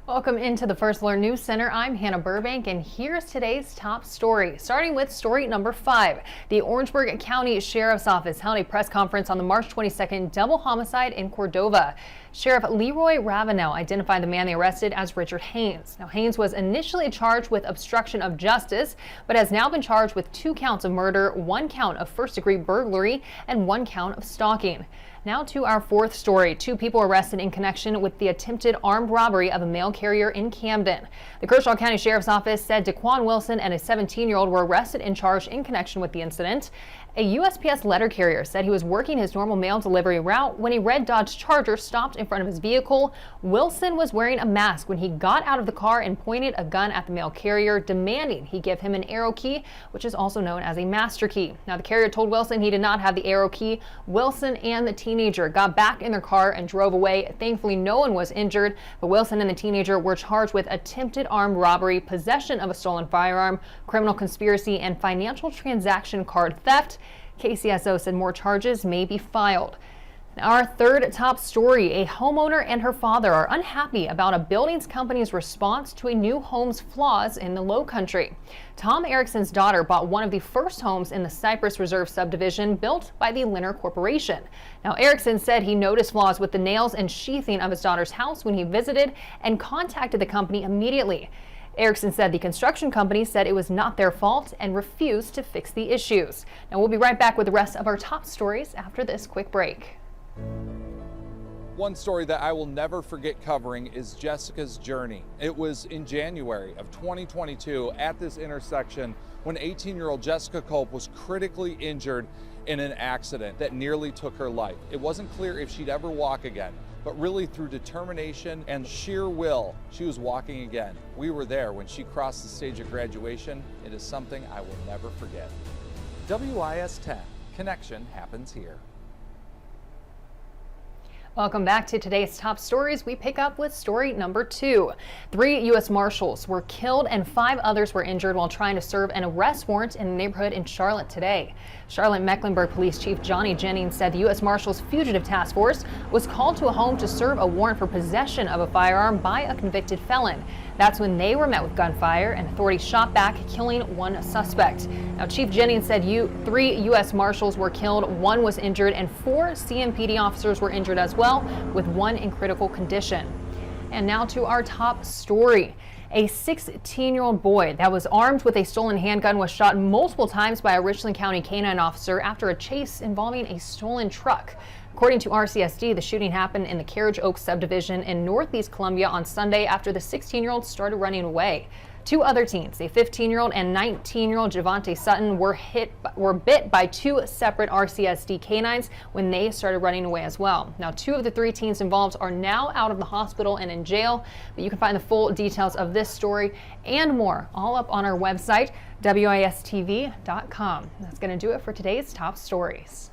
Welcome into the First Alert News Center. I'm Hannah Burbank, and here's today's top story. Starting with story number 5. The Orangeburg County Sheriff's Office held a press conference on the March 22nd double homicide in Cordova. Sheriff Leroy Ravenel identified the man they arrested as Richard Haynes. Now, Haynes was initially charged with obstruction of justice, but has now been charged with 2 counts of murder, 1 count of first-degree burglary, and 1 count of stalking. Now to our 4th story. 2 people arrested in connection with the attempted armed robbery of a mail carrier in Camden. The Kershaw County Sheriff's Office said Daquan Wilson and a 17-year-old were arrested and charged in connection with the incident. A USPS letter carrier said he was working his normal mail delivery route when a red Dodge Charger stopped in front of his vehicle. Wilson was wearing a mask when he got out of the car and pointed a gun at the mail carrier, demanding he give him an arrow key, which is also known as a master key. Now, the carrier told Wilson he did not have the arrow key. Wilson and the teenager got back in their car and drove away. Thankfully, no one was injured, but Wilson and the teenager were charged with attempted armed robbery, possession of a stolen firearm, criminal conspiracy, and financial transaction card theft. KCSO said more charges may be filed. Our 3rd top story. A homeowner and her father are unhappy about a buildings company's response to a new home's flaws in the Lowcountry. Tom Erickson's daughter bought one of the first homes in the Cypress Reserve subdivision built by the Linner Corporation. Now, Erickson said he noticed flaws with the nails and sheathing of his daughter's house when he visited and contacted the company immediately. Erickson said the construction company said it was not their fault and refused to fix the issues. Now, we'll be right back with the rest of our top stories after this quick break. One story that I will never forget covering is Jessica's journey. It was in January of 2022 at this intersection when 18-year-old Jessica Culp was critically injured in an accident that nearly took her life. It wasn't clear if she'd ever walk again, but really through determination and sheer will, she was walking again. We were there when she crossed the stage of graduation. It is something I will never forget. WIS 10, connection happens here. Welcome back to today's top stories. We pick up with story number 2. 3 U.S. Marshals were killed and 5 others were injured while trying to serve an arrest warrant in a neighborhood in Charlotte today. Charlotte-Mecklenburg Police Chief Johnny Jennings said the U.S. Marshals Fugitive Task Force was called to a home to serve a warrant for possession of a firearm by a convicted felon. That's when they were met with gunfire and authorities shot back, killing 1 suspect. Now, Chief Jennings said 3 U.S. Marshals were killed, 1 was injured, and 4 CMPD officers were injured as well, with 1 in critical condition. And now to our top story. A 16-year-old boy that was armed with a stolen handgun was shot multiple times by a Richland County canine officer after a chase involving a stolen truck. According to RCSD, the shooting happened in the Carriage Oaks subdivision in Northeast Columbia on Sunday after the 16-year-old started running away. 2 other teens, a 15-year-old and 19-year-old Javante Sutton, were bit by 2 separate RCSD canines when they started running away as well. Now, 2 of the 3 teens involved are now out of the hospital and in jail, but you can find the full details of this story and more all up on our website, WISTV.com. That's going to do it for today's top stories.